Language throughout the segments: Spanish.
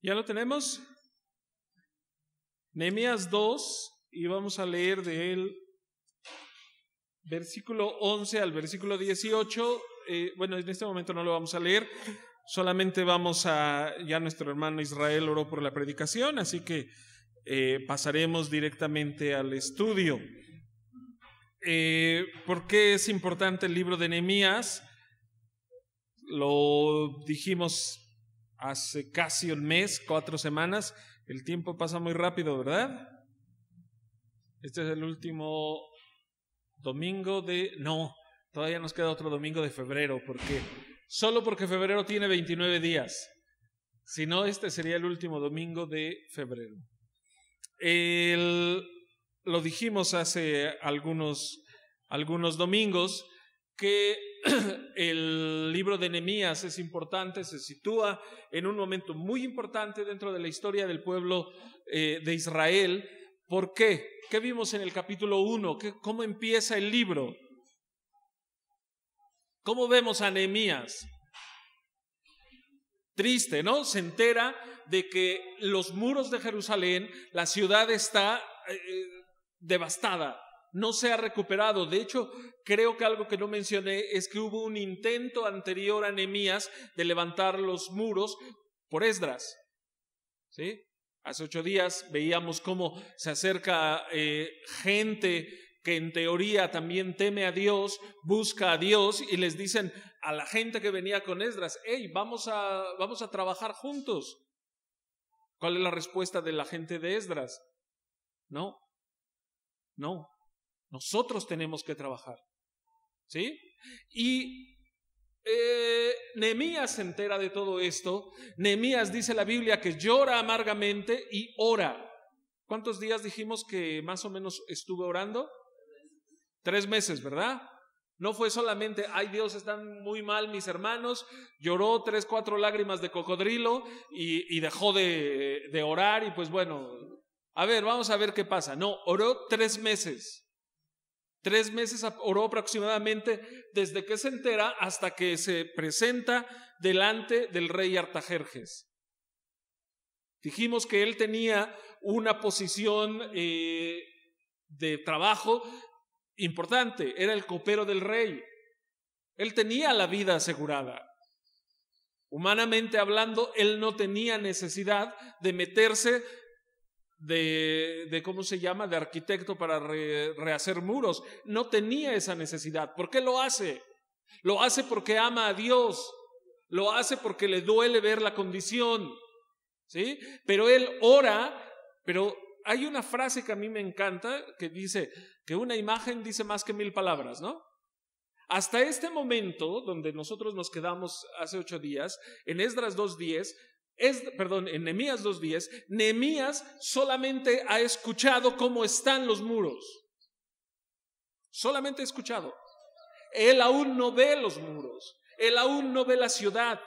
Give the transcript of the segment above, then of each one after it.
¿Ya lo tenemos? Nehemías 2, y vamos a leer del versículo 11 al versículo 18. Bueno, en este momento no lo vamos a leer, solamente ya nuestro hermano Israel oró por la predicación, así que pasaremos directamente al estudio. ¿Por qué es importante el libro de Nehemías? Lo dijimos hace casi un mes, 4 semanas. El tiempo pasa muy rápido, ¿verdad? Este es el último domingo no, todavía nos queda otro domingo de febrero, solo porque febrero tiene 29 días. Si no, este sería el último domingo de febrero. Lo dijimos hace algunos domingos que el libro de Nehemías es importante, se sitúa en un momento muy importante dentro de la historia del pueblo de Israel. ¿Por qué? ¿Qué vimos en el capítulo 1? ¿Cómo empieza el libro? ¿Cómo vemos a Nehemías? Triste, ¿no? Se entera de que los muros de Jerusalén, la ciudad está devastada, no se ha recuperado. De hecho, creo que algo que no mencioné es que hubo un intento anterior a Nehemías de levantar los muros por Esdras, ¿sí? Hace 8 días veíamos cómo se acerca gente que en teoría también teme a Dios, busca a Dios, y les dicen a la gente que venía con Esdras: hey, vamos a trabajar juntos. ¿Cuál es la respuesta de la gente de Esdras? No, nosotros tenemos que trabajar, ¿sí? Y Nehemías se entera de todo esto. Nehemías, dice la Biblia, que llora amargamente y ora. ¿Cuántos días dijimos que más o menos estuvo orando? 3 meses, ¿verdad? No fue solamente, ay Dios, están muy mal mis hermanos. Lloró 3, 4 lágrimas de cocodrilo y dejó de orar, y pues bueno, a ver, vamos a ver qué pasa. No, oró 3 meses. 3 meses oró aproximadamente, desde que se entera hasta que se presenta delante del rey Artajerjes. Dijimos que él tenía una posición de trabajo importante, era el copero del rey. Él tenía la vida asegurada. Humanamente hablando, él no tenía necesidad de meterse de ¿cómo se llama?, de arquitecto para rehacer muros. No tenía esa necesidad. ¿Por qué lo hace? Lo hace porque ama a Dios, lo hace porque le duele ver la condición, ¿sí? Pero él ora. Pero hay una frase que a mí me encanta, que dice que una imagen dice más que 1000 palabras, ¿no? Hasta este momento, donde nosotros nos quedamos hace 8 días, en Esdras 2:10, en Nehemías 2:10, Nehemías solamente ha escuchado cómo están los muros. Solamente ha escuchado. Él aún no ve los muros. Él aún no ve la ciudad.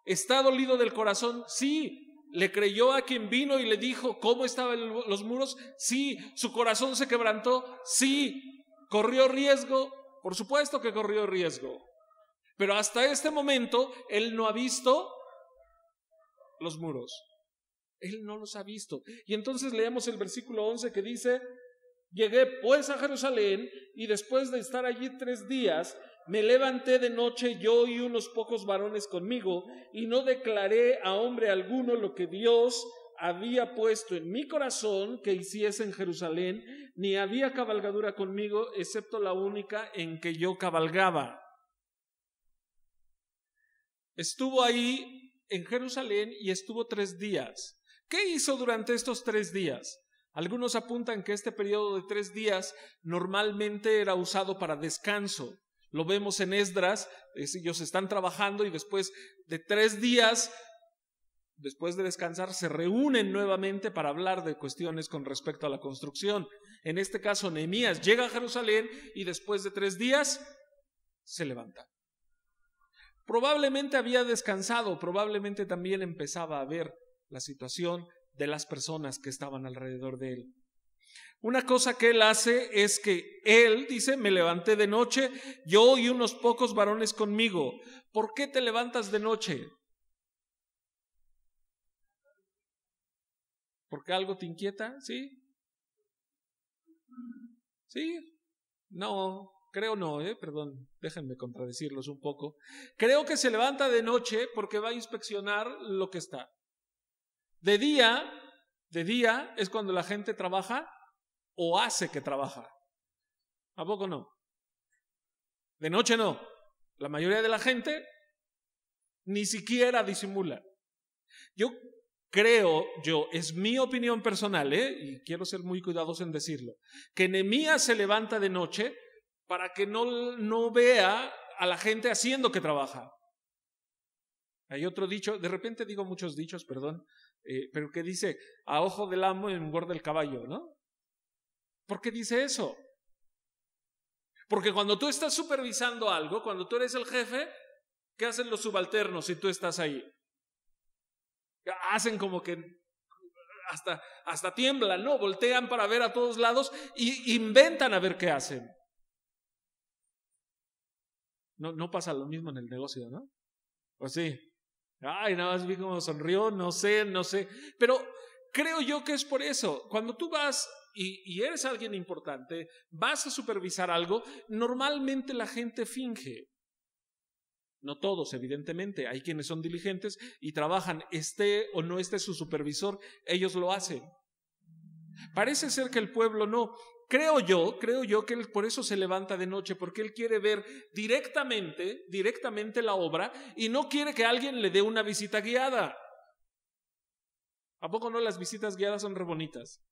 ¿Está dolido del corazón? Sí. ¿Le creyó a quien vino y le dijo cómo estaban los muros? Sí. ¿Su corazón se quebrantó? Sí. ¿Corrió riesgo? Por supuesto que corrió riesgo. Pero hasta este momento él no ha visto los muros. Él no los ha visto. Y entonces leemos el versículo 11 que dice: llegué pues a Jerusalén, y después de estar allí 3 días, me levanté de noche, yo y unos pocos varones conmigo, y no declaré a hombre alguno lo que Dios había puesto en mi corazón que hiciese en Jerusalén, ni había cabalgadura conmigo, excepto la única en que yo cabalgaba. Estuvo ahí en Jerusalén y estuvo 3 días. ¿Qué hizo durante estos 3 días? Algunos apuntan que este periodo de 3 días normalmente era usado para descanso. Lo vemos en Esdras, ellos están trabajando y después de 3 días, después de descansar, se reúnen nuevamente para hablar de cuestiones con respecto a la construcción. En este caso, Nehemías llega a Jerusalén y después de 3 días se levanta. Probablemente había descansado, probablemente también empezaba a ver la situación de las personas que estaban alrededor de él. Una cosa que él hace es que él dice: me levanté de noche, yo y unos pocos varones conmigo. ¿Por qué te levantas de noche? ¿Porque algo te inquieta? ¿Sí? ¿Sí? No, creo no, perdón, déjenme contradecirlos un poco. Creo que se levanta de noche porque va a inspeccionar lo que está. De día es cuando la gente trabaja o hace que trabaja. ¿A poco no? De noche no. La mayoría de la gente ni siquiera disimula. Yo creo, es mi opinión personal, y quiero ser muy cuidadoso en decirlo, que Nehemías se levanta de noche para que no vea a la gente haciendo que trabaja. Hay otro dicho, de repente digo muchos dichos, perdón, pero que dice, a ojo del amo engorda el caballo, ¿no? ¿Por qué dice eso? Porque cuando tú estás supervisando algo, cuando tú eres el jefe, ¿qué hacen los subalternos si tú estás ahí? Hacen como que hasta tiemblan, ¿no? Voltean para ver a todos lados y inventan a ver qué hacen. No pasa lo mismo en el negocio, ¿no? Pues sí. Ay, nada más vi cómo sonrió, no sé. Pero creo yo que es por eso. Cuando tú vas y eres alguien importante, vas a supervisar algo, normalmente la gente finge. No todos, evidentemente. Hay quienes son diligentes y trabajan, esté o no esté su supervisor, ellos lo hacen. Parece ser que el pueblo no. Creo yo que él por eso se levanta de noche, porque él quiere ver directamente la obra y no quiere que alguien le dé una visita guiada. ¿A poco no las visitas guiadas son re bonitas?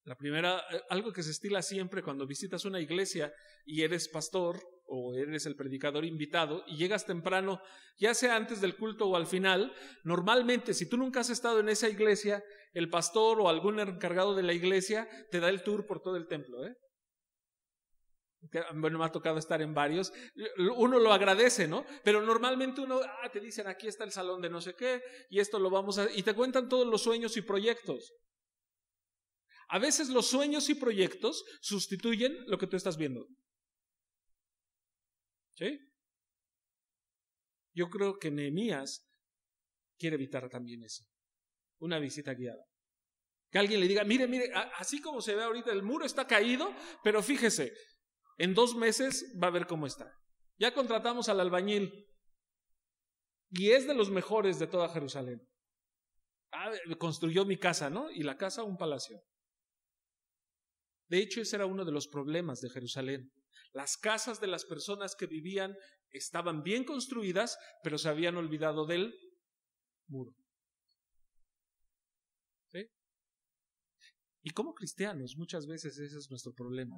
La primera, algo que se estila siempre cuando visitas una iglesia y eres pastor o eres el predicador invitado y llegas temprano, ya sea antes del culto o al final, normalmente si tú nunca has estado en esa iglesia, el pastor o algún encargado de la iglesia te da el tour por todo el templo. Bueno, me ha tocado estar en varios, uno lo agradece, ¿no? Pero normalmente te dicen aquí está el salón de no sé qué y esto lo vamos a... y te cuentan todos los sueños y proyectos. A veces los sueños y proyectos sustituyen lo que tú estás viendo. ¿Sí? Yo creo que Nehemías quiere evitar también eso. Una visita guiada. Que alguien le diga, mire, así como se ve ahorita, el muro está caído, pero fíjese, en 2 meses va a ver cómo está. Ya contratamos al albañil y es de los mejores de toda Jerusalén. Construyó mi casa, ¿no? Y la casa un palacio. De hecho, ese era uno de los problemas de Jerusalén. Las casas de las personas que vivían estaban bien construidas, pero se habían olvidado del muro. ¿Sí? Y como cristianos, muchas veces ese es nuestro problema.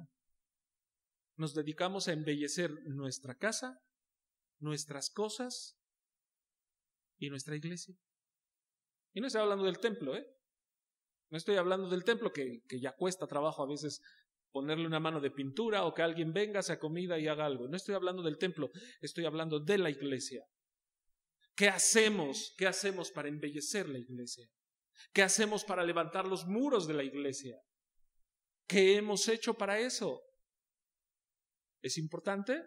Nos dedicamos a embellecer nuestra casa, nuestras cosas y nuestra iglesia. Y no estoy hablando del templo, No estoy hablando del templo que ya cuesta trabajo a veces ponerle una mano de pintura o que alguien venga, se comida y haga algo. No estoy hablando del templo, estoy hablando de la iglesia. ¿Qué hacemos? ¿Qué hacemos para embellecer la iglesia? ¿Qué hacemos para levantar los muros de la iglesia? ¿Qué hemos hecho para eso? ¿Es importante?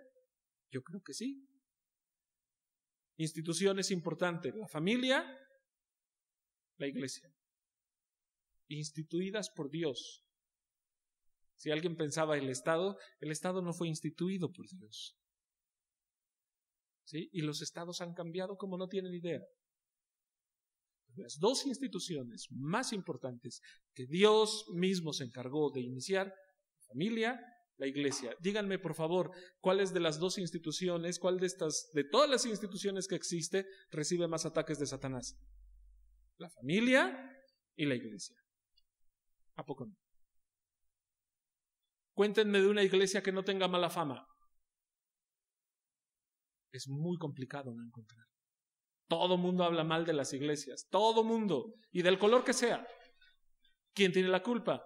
Yo creo que sí. Institución es importante. La familia, la iglesia. Instituidas por Dios. Si alguien pensaba el Estado no fue instituido por Dios. ¿Sí? Y los estados han cambiado como no tienen idea. Las 2 instituciones más importantes que Dios mismo se encargó de iniciar, la familia, la iglesia. Díganme, por favor, ¿cuáles de las 2 instituciones, cuál de todas las instituciones que existe, recibe más ataques de Satanás? La familia y la iglesia. ¿A poco no? Cuéntenme de una iglesia que no tenga mala fama. Es muy complicado no encontrar. Todo mundo habla mal de las iglesias, todo mundo, y del color que sea. ¿Quién tiene la culpa?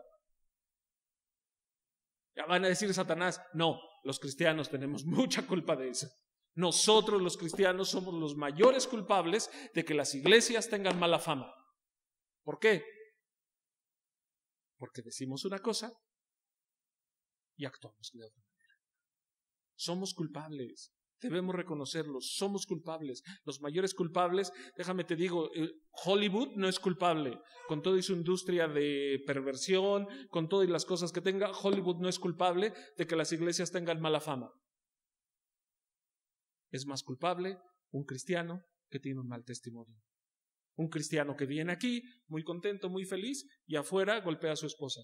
Ya van a decir Satanás, no, los cristianos tenemos mucha culpa de eso. Nosotros los cristianos somos los mayores culpables de que las iglesias tengan mala fama. ¿Por qué? Porque decimos una cosa y actuamos de otra manera. Somos culpables. Debemos reconocerlos, somos culpables. Los mayores culpables, déjame te digo, Hollywood no es culpable. Con toda su industria de perversión, con todas las cosas que tenga, Hollywood no es culpable de que las iglesias tengan mala fama. Es más culpable un cristiano que tiene un mal testimonio. Un cristiano que viene aquí, muy contento, muy feliz, y afuera golpea a su esposa.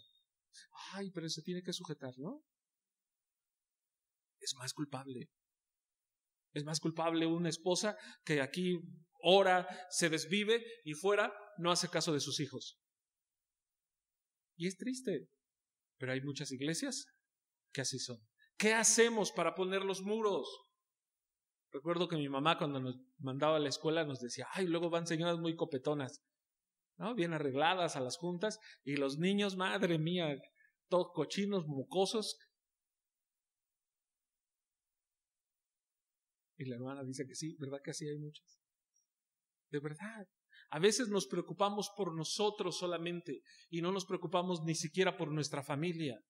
Ay, pero se tiene que sujetar, ¿no? Es más culpable. Es más culpable una esposa que aquí ora, se desvive y fuera no hace caso de sus hijos. Y es triste, pero hay muchas iglesias que así son. ¿Qué hacemos para poner los muros? Recuerdo que mi mamá cuando nos mandaba a la escuela nos decía, ay, luego van señoras muy copetonas, ¿no? Bien arregladas a las juntas, y los niños, madre mía, todos cochinos, mocosos. Y la hermana dice que sí, ¿verdad que así hay muchas? De verdad. A veces nos preocupamos por nosotros solamente y no nos preocupamos ni siquiera por nuestra familia,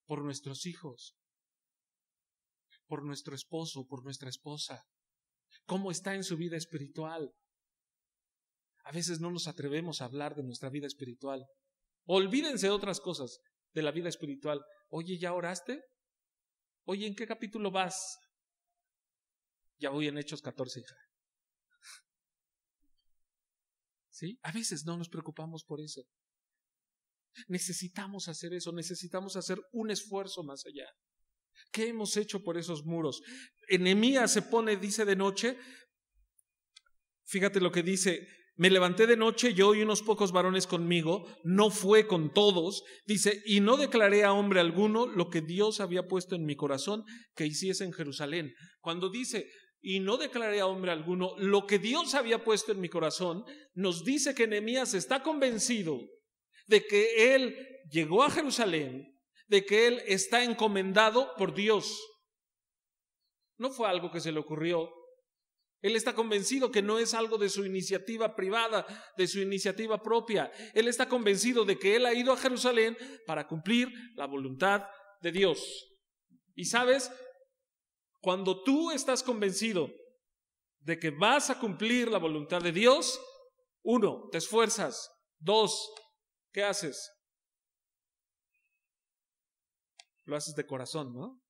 por nuestros hijos, por nuestro esposo, por nuestra esposa. ¿Cómo está en su vida espiritual? A veces no nos atrevemos a hablar de nuestra vida espiritual. Olvídense de otras cosas de la vida espiritual. Oye, ¿ya oraste? Oye, ¿en qué capítulo vas? Ya voy en Hechos 14, hija. ¿Sí? A veces no nos preocupamos por eso. Necesitamos hacer eso, necesitamos hacer un esfuerzo más allá. ¿Qué hemos hecho por esos muros? Nehemías se pone, dice de noche, fíjate lo que dice, me levanté de noche, yo y unos pocos varones conmigo, no fue con todos, dice, y no declaré a hombre alguno lo que Dios había puesto en mi corazón que hiciese en Jerusalén. Cuando dice, y no declaré a hombre alguno lo que Dios había puesto en mi corazón, nos dice que Nehemías está convencido de que él llegó a Jerusalén, de que él está encomendado por Dios. No fue algo que se le ocurrió. Él está convencido que no es algo de su iniciativa privada, de su iniciativa propia. Él está convencido de que él ha ido a Jerusalén para cumplir la voluntad de Dios. Y sabes, cuando tú estás convencido de que vas a cumplir la voluntad de Dios, 1, te esfuerzas. 2, ¿qué haces? Lo haces de corazón, ¿no?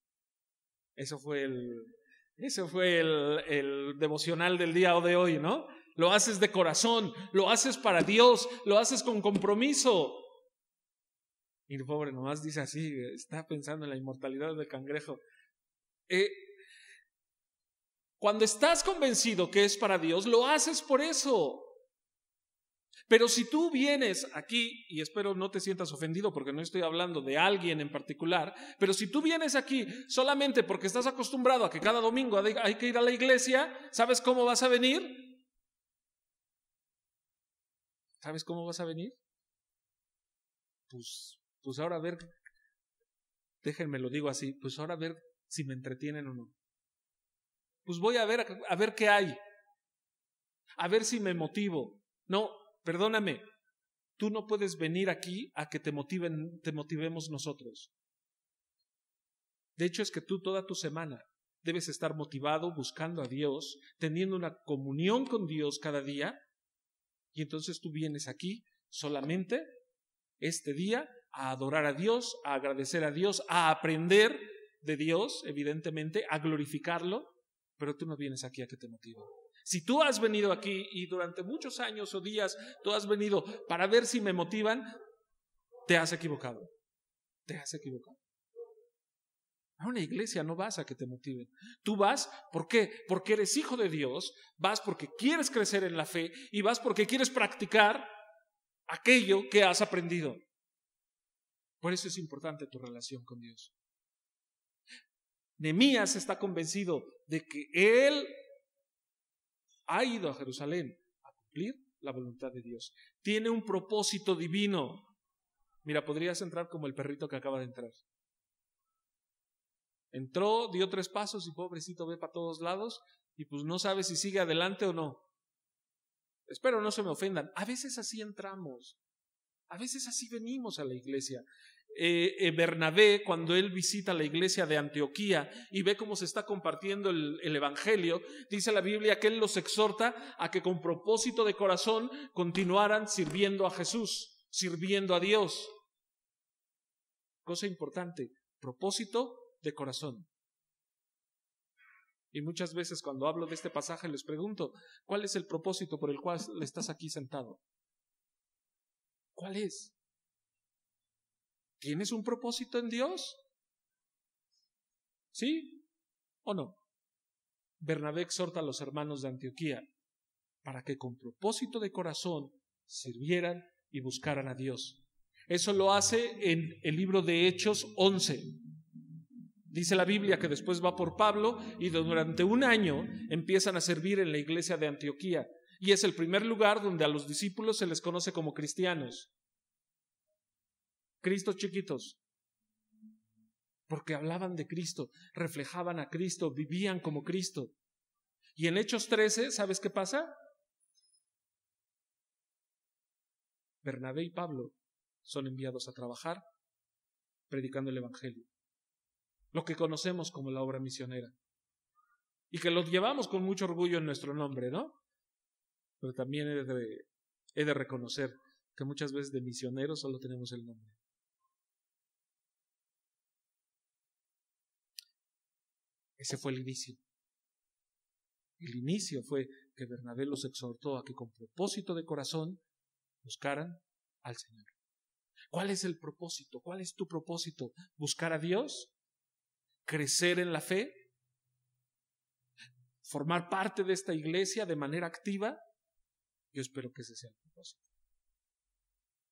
Eso fue el devocional del día de hoy, ¿no? Lo haces de corazón, lo haces para Dios, lo haces con compromiso. Y el pobre nomás dice así, está pensando en la inmortalidad del cangrejo. Cuando estás convencido que es para Dios, lo haces por eso. Pero si tú vienes aquí, y espero no te sientas ofendido porque no estoy hablando de alguien en particular, pero si tú vienes aquí solamente porque estás acostumbrado a que cada domingo hay que ir a la iglesia, ¿sabes cómo vas a venir? ¿Sabes cómo vas a venir? Pues ahora a ver, déjenme lo digo así, pues ahora a ver si me entretienen o no. Pues voy a ver qué hay, a ver si me motivo. No, perdóname, tú no puedes venir aquí a que te motivemos nosotros. De hecho es que tú toda tu semana debes estar motivado, buscando a Dios, teniendo una comunión con Dios cada día, y entonces tú vienes aquí solamente este día a adorar a Dios, a agradecer a Dios, a aprender de Dios, evidentemente, a glorificarlo, pero tú no vienes aquí a que te motive. Si tú has venido aquí y durante muchos años o días tú has venido para ver si me motivan, te has equivocado. Te has equivocado. A una iglesia no vas a que te motiven. Tú vas, ¿por qué? Porque eres hijo de Dios, vas porque quieres crecer en la fe y vas porque quieres practicar aquello que has aprendido. Por eso es importante tu relación con Dios. Nehemías está convencido de que él ha ido a Jerusalén a cumplir la voluntad de Dios. Tiene un propósito divino. Mira, podrías entrar como el perrito que acaba de entrar. Entró, dio 3 pasos y pobrecito ve para todos lados y pues no sabe si sigue adelante o no. Espero no se me ofendan. A veces así entramos. A veces así venimos a la iglesia. Bernabé, cuando él visita la iglesia de Antioquía y ve cómo se está compartiendo el evangelio, dice la Biblia que él los exhorta a que con propósito de corazón continuaran sirviendo a Jesús, sirviendo a Dios. Cosa importante, propósito de corazón. Y muchas veces cuando hablo de este pasaje les pregunto, ¿cuál es el propósito por el cual estás aquí sentado? ¿Cuál es? ¿Tienes un propósito en Dios? ¿Sí o no? Bernabé exhorta a los hermanos de Antioquía para que con propósito de corazón sirvieran y buscaran a Dios. Eso lo hace en el libro de Hechos 11. Dice la Biblia que después va por Pablo y durante un año empiezan a servir en la iglesia de Antioquía. Y es el primer lugar donde a los discípulos se les conoce como cristianos. Cristos chiquitos. Porque hablaban de Cristo, reflejaban a Cristo, vivían como Cristo. Y en Hechos 13, ¿sabes qué pasa? Bernabé y Pablo son enviados a trabajar predicando el evangelio. Lo que conocemos como la obra misionera. Y que lo llevamos con mucho orgullo en nuestro nombre, ¿no? Pero también he de reconocer que muchas veces de misioneros solo tenemos el nombre. Ese fue el inicio. El inicio fue que Bernabé los exhortó a que con propósito de corazón buscaran al Señor. ¿Cuál es el propósito? ¿Cuál es tu propósito? ¿Buscar a Dios? ¿Crecer en la fe? ¿Formar parte de esta iglesia de manera activa? Yo espero que ese sea el propósito.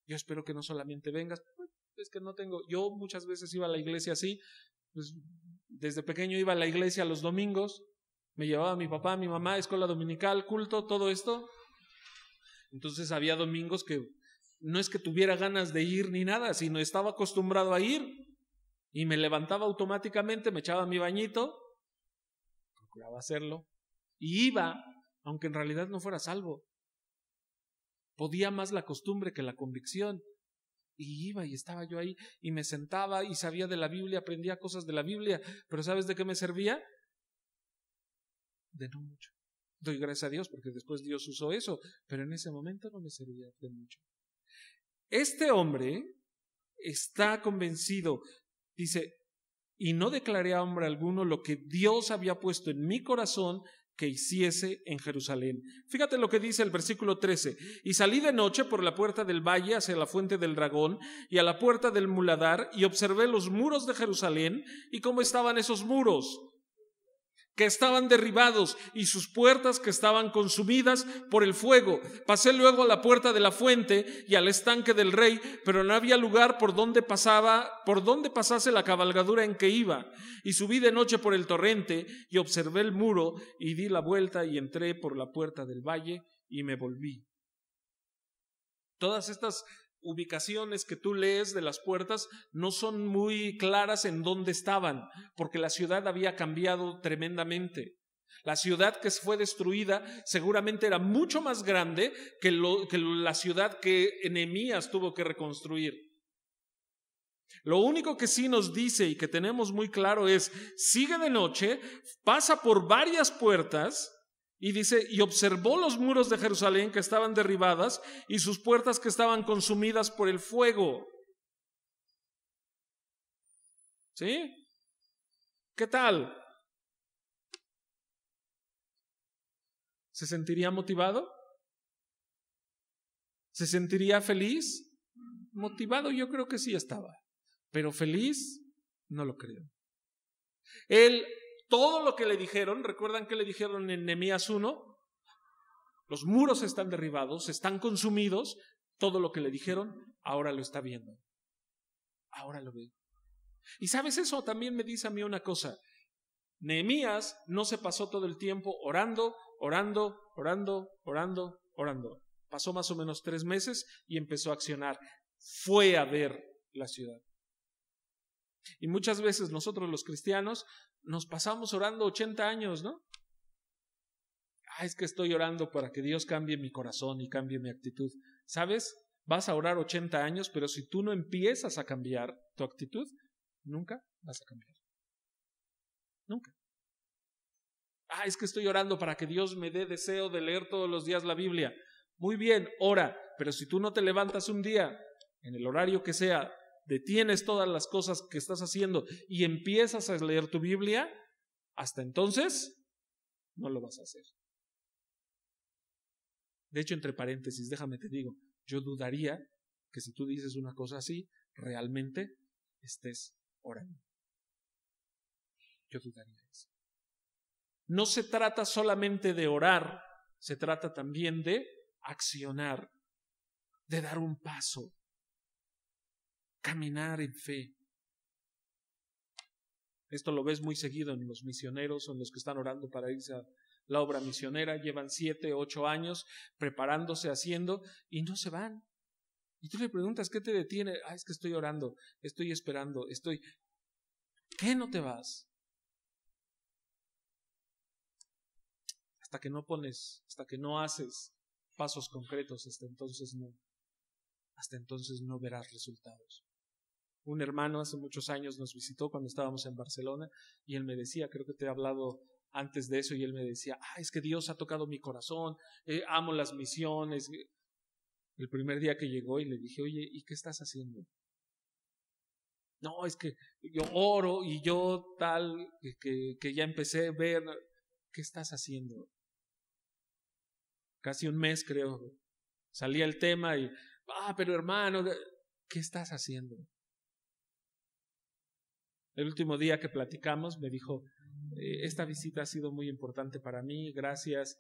Yo espero que no solamente vengas, pues, es que no tengo, yo muchas veces iba a la iglesia así, pues, desde pequeño iba a la iglesia los domingos, me llevaba mi papá, mi mamá, escuela dominical, culto, todo esto. Entonces había domingos que no es que tuviera ganas de ir ni nada, sino estaba acostumbrado a ir y me levantaba automáticamente, me echaba mi bañito, procuraba hacerlo, y iba, aunque en realidad no fuera salvo. Podía más la costumbre que la convicción. Y iba y estaba yo ahí y me sentaba y sabía de la Biblia, aprendía cosas de la Biblia, pero ¿sabes de qué me servía? De no mucho. Doy gracias a Dios porque después Dios usó eso, pero en ese momento no me servía de mucho. Este hombre está convencido, dice, y no declaré a hombre alguno lo que Dios había puesto en mi corazón que hiciese en Jerusalén. Fíjate lo que dice el versículo 13. Y salí de noche por la puerta del valle hacia la fuente del dragón y a la puerta del muladar y observé los muros de Jerusalén y cómo estaban esos muros, que estaban derribados y sus puertas que estaban consumidas por el fuego. Pasé luego a la puerta de la fuente y al estanque del rey, pero no había lugar por donde pasase la cabalgadura en que iba. Y subí de noche por el torrente y observé el muro y di la vuelta y entré por la puerta del valle y me volví. Todas estas ubicaciones que tú lees de las puertas no son muy claras en dónde estaban, porque la ciudad había cambiado tremendamente. La ciudad que fue destruida seguramente era mucho más grande que la ciudad que Nehemías tuvo que reconstruir. Lo único que sí nos dice y que tenemos muy claro es, sigue de noche, pasa por varias puertas, y dice, y observó los muros de Jerusalén que estaban derribadas y sus puertas que estaban consumidas por el fuego. ¿Sí? ¿Qué tal? ¿Se sentiría motivado? ¿Se sentiría feliz? Motivado yo creo que sí estaba, pero feliz no lo creo. Todo lo que le dijeron, ¿recuerdan que le dijeron en Nehemías 1? Los muros están derribados, están consumidos. Todo lo que le dijeron, ahora lo está viendo. Ahora lo ve. Y ¿sabes eso? También me dice a mí una cosa. Nehemías no se pasó todo el tiempo orando. Pasó más o menos 3 meses y empezó a accionar. Fue a ver la ciudad. Y muchas veces nosotros los cristianos nos pasamos orando 80 años, ¿no? Es que estoy orando para que Dios cambie mi corazón y cambie mi actitud. ¿Sabes? Vas a orar 80 años, pero si tú no empiezas a cambiar tu actitud, nunca vas a cambiar. Nunca. Es que estoy orando para que Dios me dé deseo de leer todos los días la Biblia. Muy bien, ora, pero si tú no te levantas un día, en el horario que sea, detienes todas las cosas que estás haciendo y empiezas a leer tu Biblia, hasta entonces no lo vas a hacer. De hecho, entre paréntesis, déjame te digo, yo dudaría que si tú dices una cosa así, realmente estés orando. Yo dudaría eso. No se trata solamente de orar, se trata también de accionar, de dar un paso, caminar en fe. Esto lo ves muy seguido en los misioneros o en los que están orando para irse a la obra misionera. Llevan 7, 8 años preparándose, haciendo, y no se van. Y tú le preguntas, ¿qué te detiene? Es que estoy orando, estoy esperando, ¿Qué no te vas? Hasta que no pones, hasta que no haces pasos concretos, hasta entonces no verás resultados. Un hermano hace muchos años nos visitó cuando estábamos en Barcelona y él me decía, creo que te he hablado antes de eso, y él me decía, es que Dios ha tocado mi corazón, amo las misiones. El primer día que llegó y le dije, oye, ¿y qué estás haciendo? No, es que yo oro y yo tal, que ya empecé a ver. ¿Qué estás haciendo? Casi un mes, creo, salía el tema y, pero hermano, ¿qué estás haciendo? El último día que platicamos me dijo, esta visita ha sido muy importante para mí, gracias.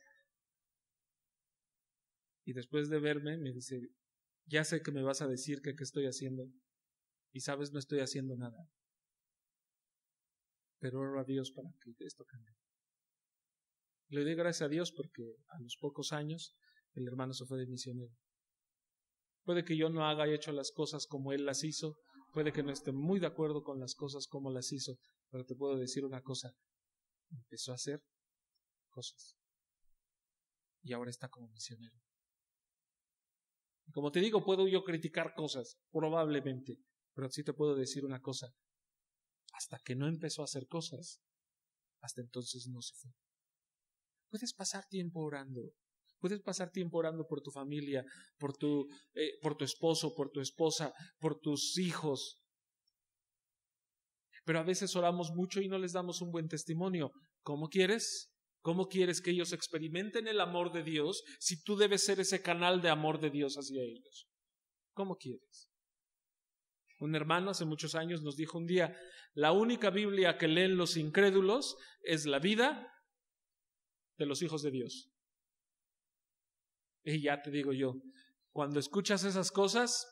Y después de verme me dice, ya sé que me vas a decir que qué estoy haciendo, y sabes, no estoy haciendo nada, pero oro a Dios para que esto cambie. Le doy gracias a Dios porque a los pocos años el hermano se fue de misionero. Puede que yo no haya hecho las cosas como él las hizo, puede que no esté muy de acuerdo con las cosas como las hizo, pero te puedo decir una cosa, empezó a hacer cosas y ahora está como misionero. Como te digo, puedo yo criticar cosas, probablemente, pero sí te puedo decir una cosa, hasta que no empezó a hacer cosas, hasta entonces no se fue. Puedes pasar tiempo orando. Puedes pasar tiempo orando por tu familia, por tu esposo, por tu esposa, por tus hijos. Pero a veces oramos mucho y no les damos un buen testimonio. ¿Cómo quieres? ¿Cómo quieres que ellos experimenten el amor de Dios si tú debes ser ese canal de amor de Dios hacia ellos? ¿Cómo quieres? Un hermano hace muchos años nos dijo un día, la única Biblia que leen los incrédulos es la vida de los hijos de Dios. Y ya te digo yo, cuando escuchas esas cosas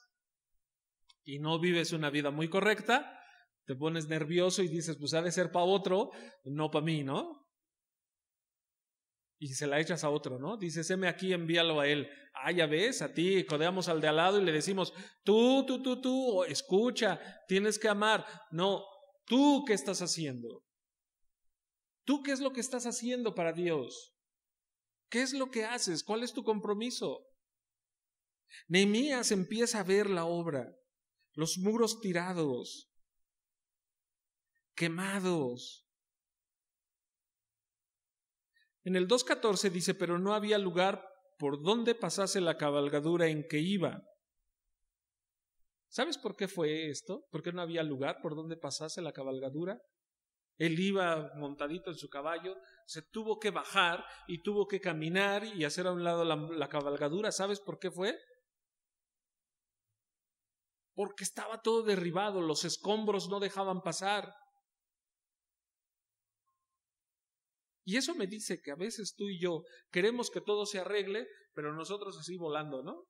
y no vives una vida muy correcta, te pones nervioso y dices, pues ha de ser para otro, no para mí, ¿no? Y se la echas a otro, ¿no? Dices, heme aquí, envíalo a él. Ya ves, a ti, codeamos al de al lado y le decimos, tú, escucha, tienes que amar. No, ¿tú qué estás haciendo? ¿Tú qué es lo que estás haciendo para Dios? ¿Qué es lo que haces? ¿Cuál es tu compromiso? Nehemías empieza a ver la obra, los muros tirados, quemados. En el 2:14 dice, pero no había lugar por donde pasase la cabalgadura en que iba. ¿Sabes por qué fue esto? ¿Por qué no había lugar por donde pasase la cabalgadura? Él iba montadito en su caballo, se tuvo que bajar y tuvo que caminar y hacer a un lado la cabalgadura. ¿Sabes por qué fue? Porque estaba todo derribado, los escombros no dejaban pasar. Y eso me dice que a veces tú y yo queremos que todo se arregle, pero nosotros así volando, ¿no?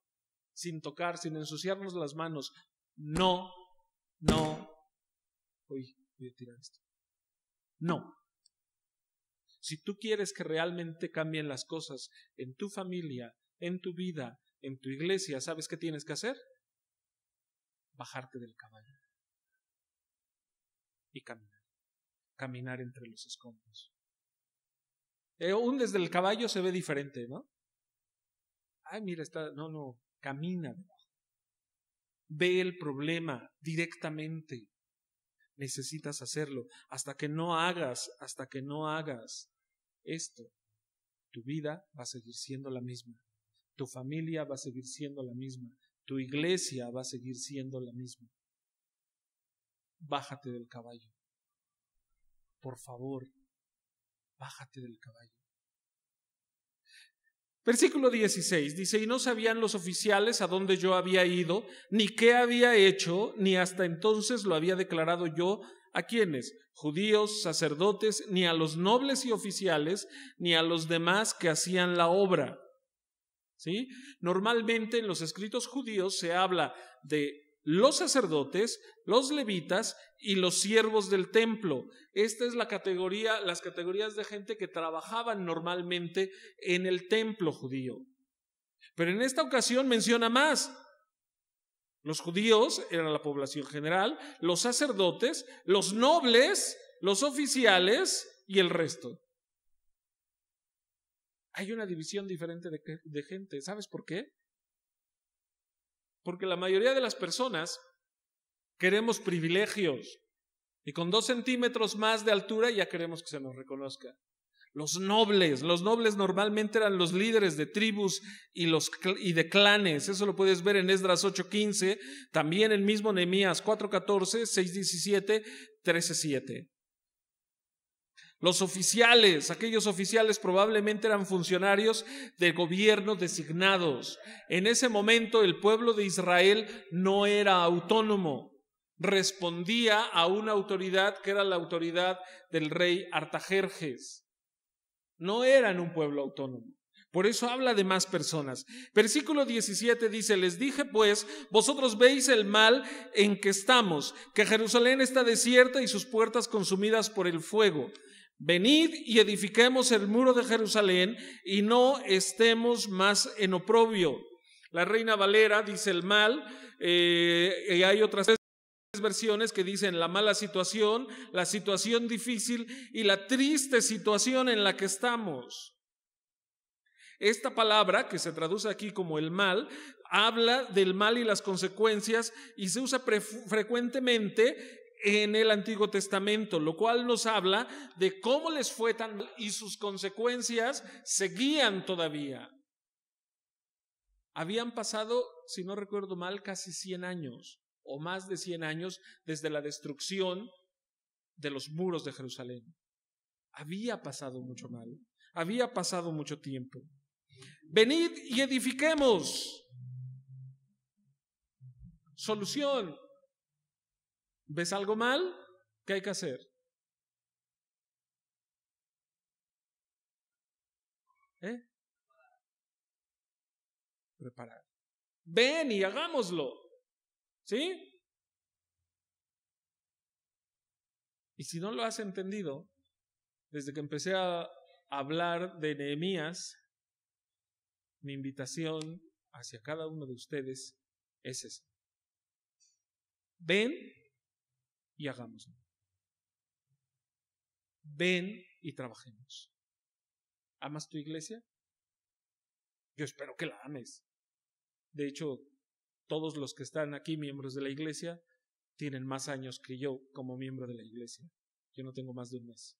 Sin tocar, sin ensuciarnos las manos. No. Voy a tirar esto. No. Si tú quieres que realmente cambien las cosas en tu familia, en tu vida, en tu iglesia, ¿sabes qué tienes que hacer? Bajarte del caballo y caminar entre los escombros. Aún desde el caballo se ve diferente, ¿no? Mira, camina debajo. Ve el problema directamente. Necesitas hacerlo. Hasta que no hagas esto, tu vida va a seguir siendo la misma. Tu familia va a seguir siendo la misma. Tu iglesia va a seguir siendo la misma. Bájate del caballo. Por favor, bájate del caballo. Versículo 16 dice: y no sabían los oficiales a dónde yo había ido, ni qué había hecho, ni hasta entonces lo había declarado yo a quienes, judíos, sacerdotes, ni a los nobles y oficiales, ni a los demás que hacían la obra. ¿Sí? Normalmente en los escritos judíos se habla de los sacerdotes, los levitas y los siervos del templo. Esta es las categorías de gente que trabajaban normalmente en el templo judío. Pero en esta ocasión menciona más. Los judíos eran la población general, los sacerdotes, los nobles, los oficiales y el resto. Hay una división diferente de gente. ¿Sabes por qué? Porque la mayoría de las personas queremos privilegios y con 2 centímetros más de altura ya queremos que se nos reconozca. Los nobles normalmente eran los líderes de tribus y de clanes. Eso lo puedes ver en Esdras 8:15, también en mismo Nehemías 4:14, 6:17, 13:7. Los oficiales, aquellos oficiales probablemente eran funcionarios de gobierno designados. En ese momento el pueblo de Israel no era autónomo, respondía a una autoridad que era la autoridad del rey Artajerjes. No eran un pueblo autónomo. Por eso habla de más personas. Versículo 17 dice: les dije pues, vosotros veis el mal en que estamos, que Jerusalén está desierta y sus puertas consumidas por el fuego. Venid y edifiquemos el muro de Jerusalén y no estemos más en oprobio. La Reina Valera dice el mal, y hay otras versiones que dicen la mala situación, la situación difícil y la triste situación en la que estamos. Esta palabra, que se traduce aquí como el mal, habla del mal y las consecuencias y se usa frecuentemente en el Antiguo Testamento, lo cual nos habla de cómo les fue tan mal y sus consecuencias seguían todavía. Habían pasado, si no recuerdo mal, casi 100 años o más de 100 años desde la destrucción de los muros de Jerusalén. Había pasado mucho mal, había pasado mucho tiempo. Venid y edifiquemos. Solución. ¿Ves algo mal? ¿Qué hay que hacer? Preparar. Ven y hagámoslo. ¿Sí? Y si no lo has entendido, desde que empecé a hablar de Nehemías, mi invitación hacia cada uno de ustedes es esa. Ven y hagámoslo. Ven y trabajemos. ¿Amas tu iglesia? Yo espero que la ames. De hecho, todos los que están aquí, miembros de la iglesia, tienen más años que yo como miembro de la iglesia. Yo no tengo más de un mes.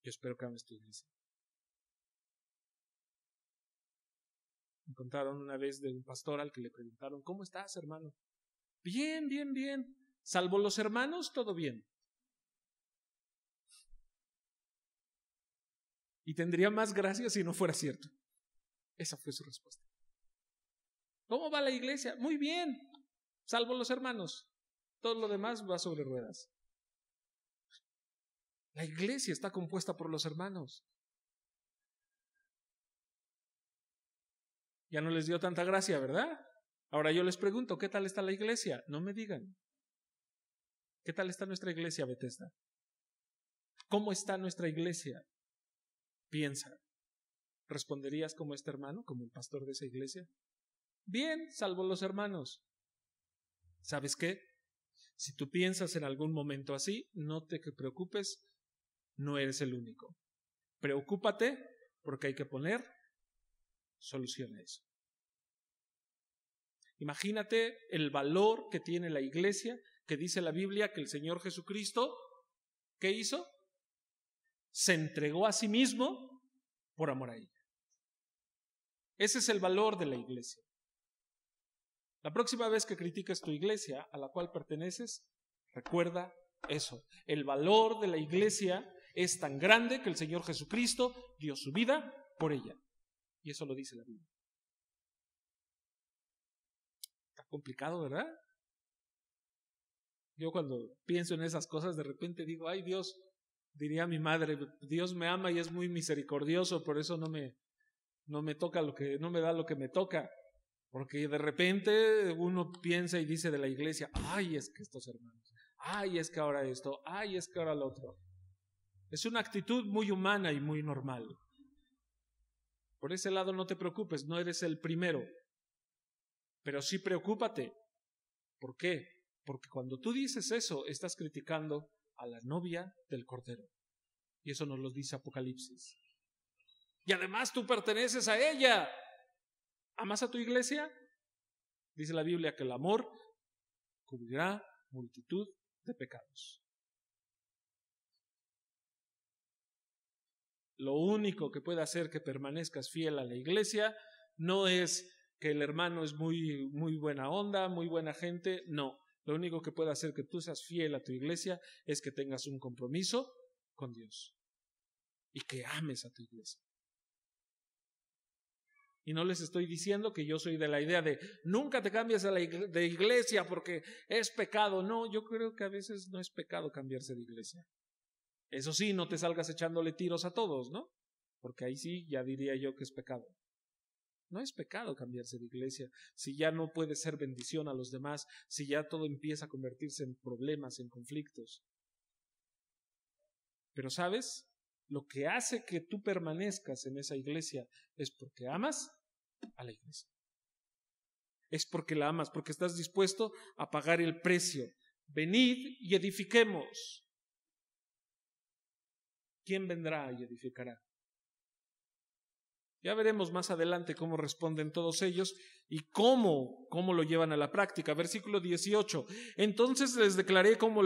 Yo espero que ames tu iglesia. Me contaron una vez de un pastor al que le preguntaron: ¿cómo estás, hermano? Bien, bien, bien. Salvo los hermanos, todo bien. Y tendría más gracia si no fuera cierto. Esa fue su respuesta. ¿Cómo va la iglesia? Muy bien, salvo los hermanos. Todo lo demás va sobre ruedas. La iglesia está compuesta por los hermanos. Ya no les dio tanta gracia, ¿verdad? Ahora yo les pregunto, ¿qué tal está la iglesia? No me digan. ¿Qué tal está nuestra iglesia, Bethesda? ¿Cómo está nuestra iglesia? Piensa. ¿Responderías como este hermano, como el pastor de esa iglesia? Bien, salvo los hermanos. ¿Sabes qué? Si tú piensas en algún momento así, no te preocupes, no eres el único. Preocúpate porque hay que poner solución a eso. Imagínate el valor que tiene la iglesia, que dice la Biblia que el Señor Jesucristo, ¿qué hizo? Se entregó a sí mismo por amor a ella. Ese es el valor de la iglesia. La próxima vez que critiques tu iglesia a la cual perteneces, recuerda eso. El valor de la iglesia es tan grande que el Señor Jesucristo dio su vida por ella. Y eso lo dice la Biblia. Está complicado, ¿verdad? Yo cuando pienso en esas cosas, de repente digo, ay Dios, diría mi madre, Dios me ama y es muy misericordioso, por eso no me toca no me da lo que me toca. Porque de repente uno piensa y dice de la iglesia, ay, es que estos hermanos, ay, es que ahora esto, ay, es que ahora lo otro. Es una actitud muy humana y muy normal. Por ese lado no te preocupes, no eres el primero. Pero sí preocúpate. ¿Por qué? Porque cuando tú dices eso, estás criticando a la novia del Cordero. Y eso nos lo dice Apocalipsis. Y además tú perteneces a ella. ¿Amas a tu iglesia? Dice la Biblia que el amor cubrirá multitud de pecados. Lo único que puede hacer que permanezcas fiel a la iglesia no es que el hermano es muy buena onda, muy buena gente. No, lo único que puede hacer que tú seas fiel a tu iglesia es que tengas un compromiso con Dios y que ames a tu iglesia. Y no les estoy diciendo que yo soy de la idea de nunca te cambies de iglesia porque es pecado. No, yo creo que a veces no es pecado cambiarse de iglesia. Eso sí, no te salgas echándole tiros a todos, ¿no? Porque ahí sí ya diría yo que es pecado. No es pecado cambiarse de iglesia si ya no puede ser bendición a los demás, si ya todo empieza a convertirse en problemas, en conflictos. Pero ¿sabes? Lo que hace que tú permanezcas en esa iglesia es porque amas a la iglesia. Es porque la amas, porque estás dispuesto a pagar el precio. Venid y edifiquemos. ¿Quién vendrá y edificará? Ya veremos más adelante cómo responden todos ellos y cómo lo llevan a la práctica. Versículo 18. Entonces les declaré cómo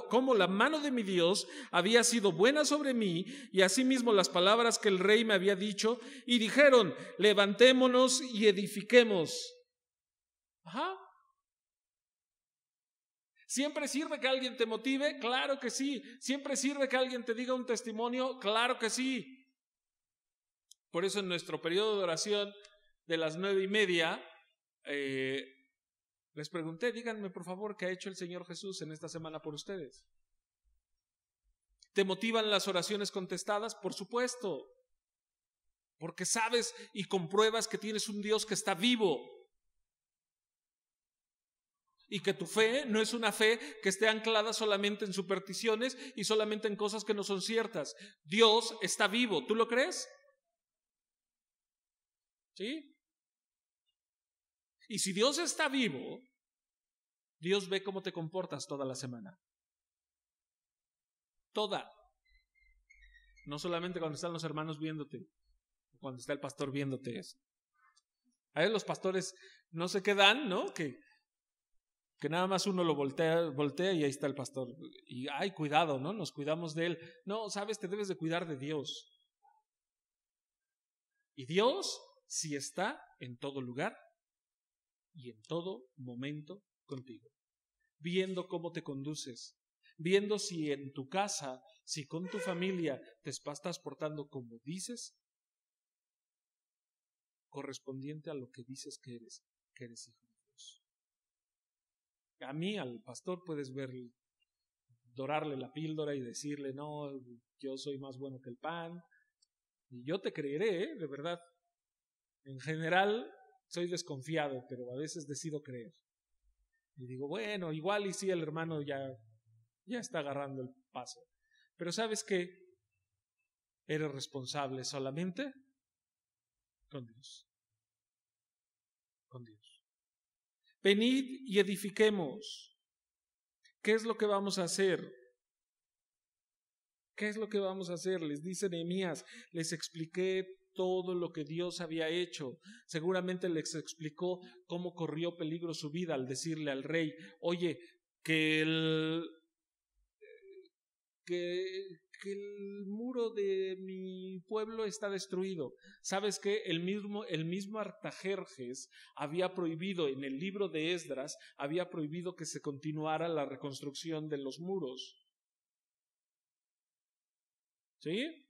cómo la mano de mi Dios había sido buena sobre mí y asimismo las palabras que el rey me había dicho y dijeron, levantémonos y edifiquemos. Ajá. ¿Siempre sirve que alguien te motive? Claro que sí. ¿Siempre sirve que alguien te diga un testimonio? Claro que sí. Por eso en nuestro periodo de oración de las 9:30, les pregunté, díganme por favor qué ha hecho el Señor Jesús en esta semana por ustedes. ¿Te motivan las oraciones contestadas? Por supuesto, porque sabes y compruebas que tienes un Dios que está vivo y que tu fe no es una fe que esté anclada solamente en supersticiones y solamente en cosas que no son ciertas. Dios está vivo, ¿tú lo crees? ¿Sí? Y si Dios está vivo, Dios ve cómo te comportas toda la semana. Toda. No solamente cuando están los hermanos viéndote, cuando está el pastor viéndote. A veces los pastores no se quedan, ¿no? Que nada más uno lo voltea y ahí está el pastor. Y ay, cuidado, ¿no? Nos cuidamos de él. No, sabes, te debes de cuidar de Dios. Y Dios sí está en todo lugar y en todo momento contigo, viendo cómo te conduces, viendo si en tu casa, si con tu familia te estás portando como dices, correspondiente a lo que dices que eres hijo de Dios. A mí, al pastor, puedes ver, dorarle la píldora y decirle, no, yo soy más bueno que el pan, y yo te creeré, de verdad. En general soy desconfiado, pero a veces decido creer. Y digo, bueno, igual y sí el hermano ya está agarrando el paso. Pero ¿sabes qué? Eres responsable solamente con Dios. Con Dios. Venid y edifiquemos. ¿Qué es lo que vamos a hacer? ¿Qué es lo que vamos a hacer? Les dice Nehemías, les expliqué todo lo que Dios había hecho. Seguramente les explicó cómo corrió peligro su vida al decirle al rey, oye, que el muro de mi pueblo está destruido. ¿Sabes qué? El mismo Artajerjes había prohibido, en el libro de Esdras, había prohibido que se continuara la reconstrucción de los muros. ¿Sí?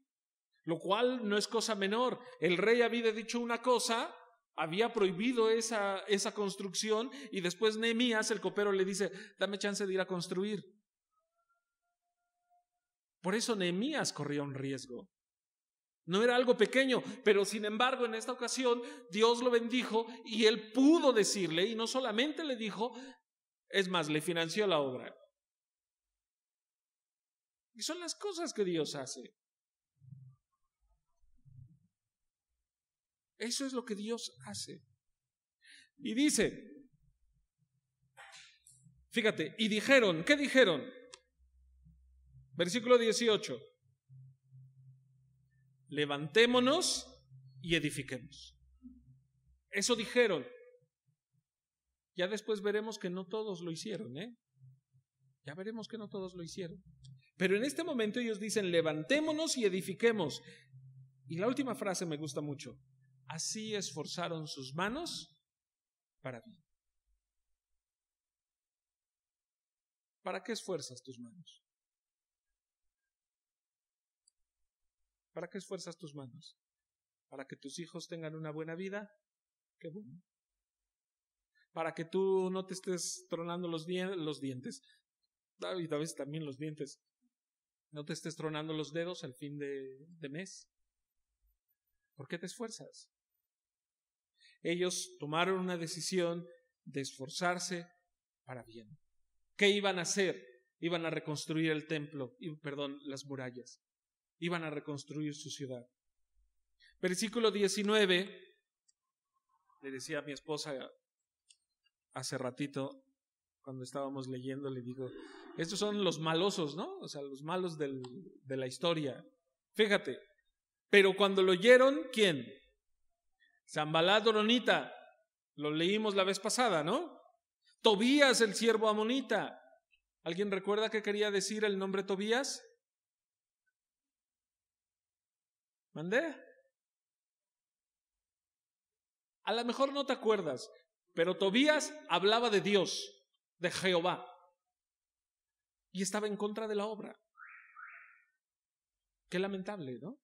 Lo cual no es cosa menor. El rey había dicho una cosa, había prohibido esa construcción, y después Nehemías, el copero, le dice, dame chance de ir a construir. Por eso Nehemías corría un riesgo. No era algo pequeño, pero sin embargo en esta ocasión Dios lo bendijo y él pudo decirle, y no solamente le dijo, es más, le financió la obra. Y son las cosas que Dios hace. Eso es lo que Dios hace. Y dice, fíjate, y dijeron, ¿qué dijeron? Versículo 18. Levantémonos y edifiquemos. Eso dijeron. Ya después veremos que no todos lo hicieron, Ya veremos que no todos lo hicieron. Pero en este momento ellos dicen, levantémonos y edifiquemos. Y la última frase me gusta mucho. Así esforzaron sus manos para bien. ¿Para qué esfuerzas tus manos? ¿Para qué esfuerzas tus manos? ¿Para que tus hijos tengan una buena vida? Qué bueno. Para que tú no te estés tronando los dientes. Y a veces también los dientes. No te estés tronando los dedos al fin de mes. ¿Por qué te esfuerzas? Ellos tomaron una decisión de esforzarse para bien. ¿Qué iban a hacer? Iban a reconstruir el templo, las murallas. Iban a reconstruir su ciudad. Versículo 19, le decía a mi esposa hace ratito, cuando estábamos leyendo, le digo, estos son los malosos, ¿no? O sea, los malos de la historia. Fíjate, pero cuando lo oyeron, ¿quién? Sanbalat horonita, lo leímos la vez pasada, ¿no? Tobías, el siervo amonita. ¿Alguien recuerda qué quería decir el nombre Tobías? ¿Mandé? A lo mejor no te acuerdas, pero Tobías hablaba de Dios, de Jehová, y estaba en contra de la obra. Qué lamentable, ¿no?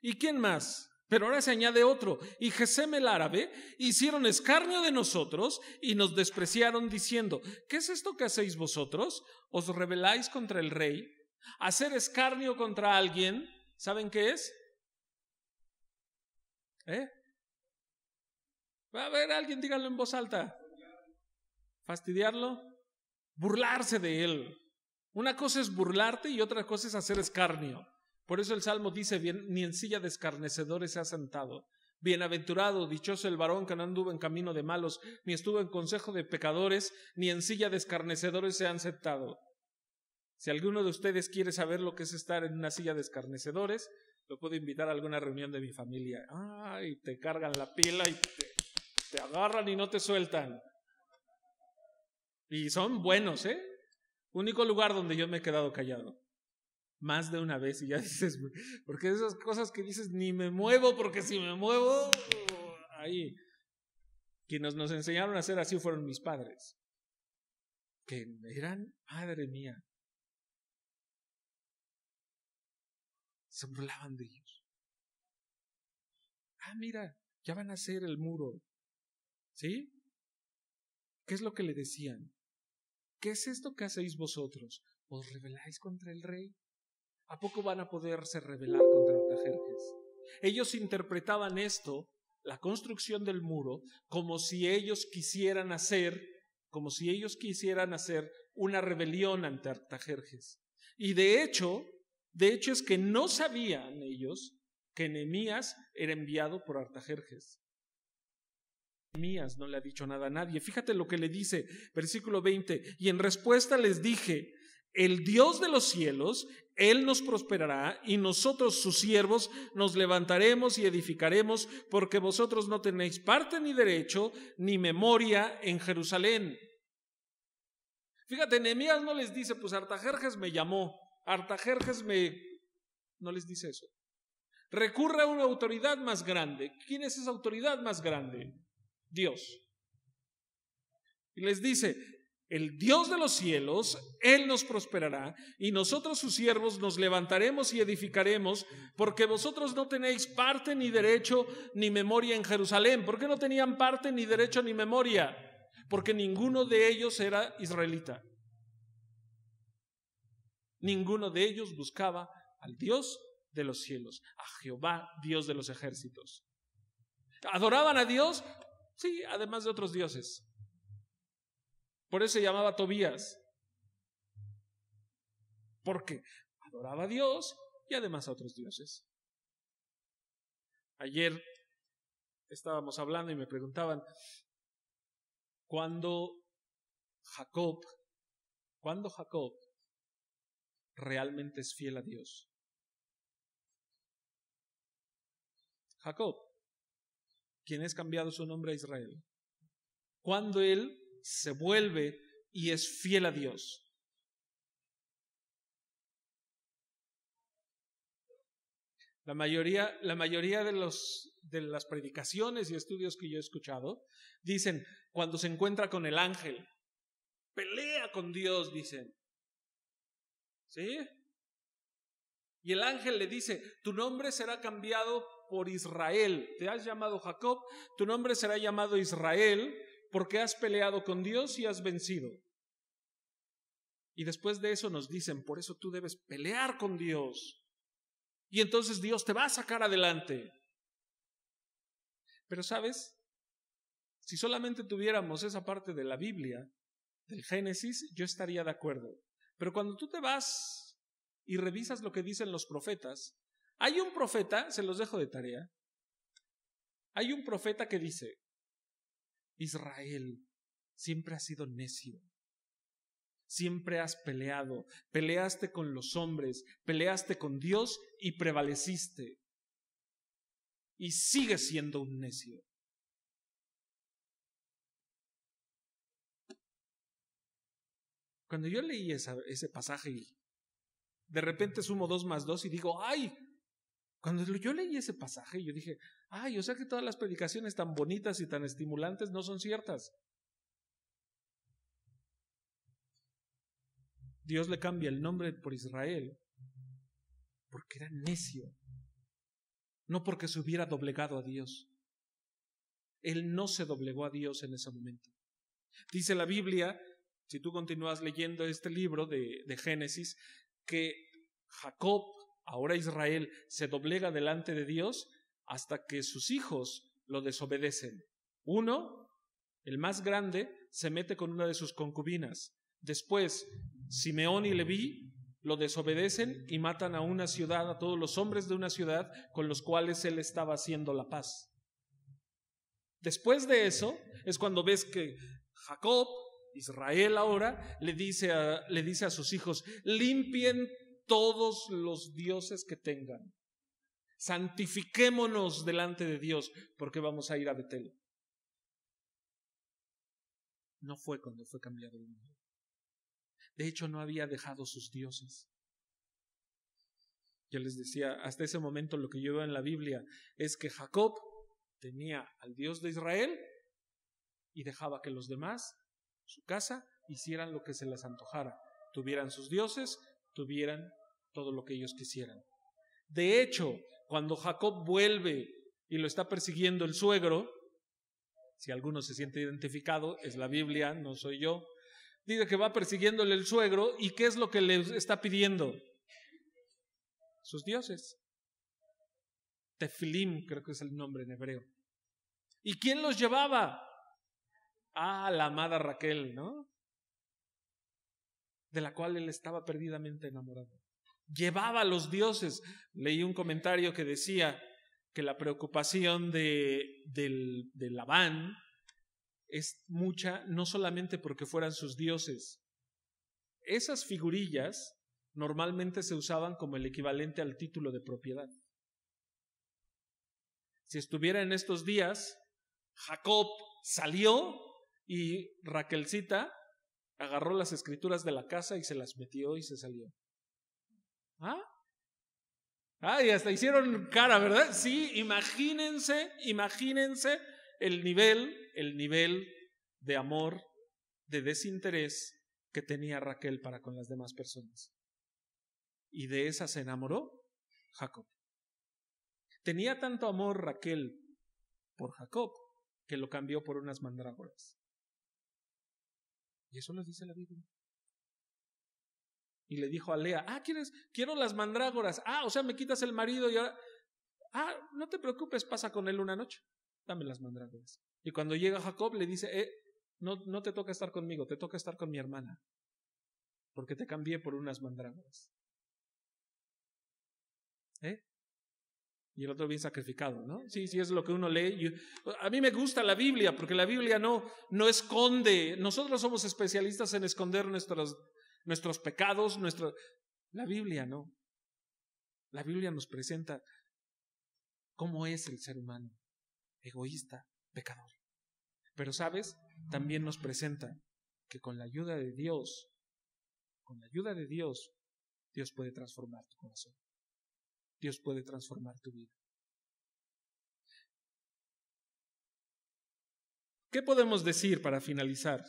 ¿Y quién más? Pero ahora se añade otro. Y Gesem el árabe hicieron escarnio de nosotros y nos despreciaron diciendo, ¿qué es esto que hacéis vosotros? ¿Os rebeláis contra el rey? Hacer escarnio contra alguien, ¿saben qué es? A ver, alguien díganlo en voz alta. ¿Fastidiarlo? Burlarse de él. Una cosa es burlarte y otra cosa es hacer escarnio. Por eso el Salmo dice, ni en silla de escarnecedores se ha sentado. Bienaventurado, dichoso el varón que no anduvo en camino de malos, ni estuvo en consejo de pecadores, ni en silla de escarnecedores se han sentado. Si alguno de ustedes quiere saber lo que es estar en una silla de escarnecedores, lo puedo invitar a alguna reunión de mi familia. Y te cargan la pila y te agarran y no te sueltan. Y son buenos, Único lugar donde yo me he quedado callado. Más de una vez y ya dices, porque esas cosas que dices, ni me muevo, porque si me muevo, ahí. Quienes nos enseñaron a hacer así fueron mis padres, que eran, madre mía, se burlaban de ellos. Mira, ya van a hacer el muro, ¿sí? ¿Qué es lo que le decían? ¿Qué es esto que hacéis vosotros? ¿Os rebeláis contra el rey? ¿A poco van a poderse rebelar contra Artajerjes? Ellos interpretaban esto, la construcción del muro, como si ellos quisieran hacer una rebelión ante Artajerjes. Y de hecho es que no sabían ellos que Nehemías era enviado por Artajerjes. Nehemías no le ha dicho nada a nadie. Fíjate lo que le dice, versículo 20, y en respuesta les dije, el Dios de los cielos, Él nos prosperará y nosotros sus siervos nos levantaremos y edificaremos, porque vosotros no tenéis parte ni derecho ni memoria en Jerusalén. Fíjate, Nehemías no les dice, pues Artajerjes me llamó, no les dice eso. Recurre a una autoridad más grande. ¿Quién es esa autoridad más grande? Dios. Y les dice, el Dios de los cielos, Él nos prosperará y nosotros sus siervos nos levantaremos y edificaremos, porque vosotros no tenéis parte ni derecho ni memoria en Jerusalén. ¿Por qué no tenían parte ni derecho ni memoria? Porque ninguno de ellos era israelita. Ninguno de ellos buscaba al Dios de los cielos, a Jehová, Dios de los ejércitos. ¿Adoraban a Dios? Sí, además de otros dioses. Por eso se llamaba Tobías, porque adoraba a Dios y además a otros dioses. Ayer estábamos hablando y me preguntaban, ¿cuándo Jacob realmente es fiel a Dios? Jacob, quien es cambiado su nombre a Israel. Cuando él se vuelve y es fiel a Dios. La mayoría de las predicaciones y estudios que yo he escuchado dicen, cuando se encuentra con el ángel, pelea con Dios, dicen. ¿Sí? Y el ángel le dice, tu nombre será cambiado por Israel. Te has llamado Jacob, tu nombre será llamado Israel, porque has peleado con Dios y has vencido. Y después de eso nos dicen, por eso tú debes pelear con Dios. Y entonces Dios te va a sacar adelante. Pero ¿sabes? Si solamente tuviéramos esa parte de la Biblia, del Génesis, yo estaría de acuerdo. Pero cuando tú te vas y revisas lo que dicen los profetas, hay un profeta, se los dejo de tarea, hay un profeta que dice, Israel, siempre has sido necio, siempre has peleado, peleaste con los hombres, peleaste con Dios y prevaleciste, y sigues siendo un necio. Cuando yo leí ese pasaje y de repente sumo 2 más 2 y digo, ¡ay! Cuando yo leí ese pasaje, yo dije, ¡ay! O sea que todas las predicaciones tan bonitas y tan estimulantes no son ciertas. Dios le cambia el nombre por Israel porque era necio, no porque se hubiera doblegado a Dios. Él no se doblegó a Dios en ese momento. Dice la Biblia, si tú continúas leyendo este libro de Génesis, que Jacob, ahora Israel, se doblega delante de Dios hasta que sus hijos lo desobedecen. Uno, el más grande, se mete con una de sus concubinas. Después, Simeón y Leví lo desobedecen y matan a una ciudad, a todos los hombres de una ciudad con los cuales él estaba haciendo la paz. Después de eso es cuando ves que Jacob, Israel ahora, le dice a sus hijos, limpien todos los dioses que tengan, santifiquémonos delante de Dios, porque vamos a ir a Betel. No fue cuando fue cambiado el mundo. De hecho, no había dejado sus dioses. Yo les decía, hasta ese momento lo que yo veo en la Biblia es que Jacob tenía al Dios de Israel y dejaba que los demás, su casa, hicieran lo que se les antojara. Tuvieran sus dioses, tuvieran todo lo que ellos quisieran. De hecho, cuando Jacob vuelve y lo está persiguiendo el suegro, si alguno se siente identificado, es la Biblia, no soy yo, dice que va persiguiéndole el suegro y ¿qué es lo que le está pidiendo? Sus dioses. Tefilim, creo que es el nombre en hebreo. ¿Y quién los llevaba? Ah, la amada Raquel, ¿no? De la cual él estaba perdidamente enamorado. Llevaba a los dioses. Leí un comentario que decía que la preocupación de Labán es mucha, no solamente porque fueran sus dioses. esas figurillas normalmente se usaban como el equivalente al título de propiedad. Si estuviera en estos días, Jacob salió y Raquelcita agarró las escrituras de la casa y se las metió y se salió. ¿Ah? Y hasta hicieron cara, ¿verdad? Sí, imagínense el nivel de amor, de desinterés que tenía Raquel para con las demás personas. Y de esa se enamoró Jacob. Tenía tanto amor Raquel por Jacob que lo cambió por unas mandrágoras. Y eso lo dice la Biblia. Y le dijo a Lea, quiero las mandrágoras. O sea, me quitas el marido y ahora, no te preocupes, pasa con él una noche. Dame las mandrágoras. Y cuando llega Jacob le dice, no te toca estar conmigo, te toca estar con mi hermana. Porque te cambié por unas mandrágoras. Y el otro bien sacrificado, ¿no? Sí, es lo que uno lee. A mí me gusta la Biblia, porque la Biblia no esconde. Nosotros somos especialistas en esconder nuestros pecados, la Biblia no. La Biblia nos presenta cómo es el ser humano, egoísta, pecador. Pero, ¿sabes? También nos presenta que con la ayuda de Dios, Dios puede transformar tu corazón. Dios puede transformar tu vida. ¿Qué podemos decir para finalizar?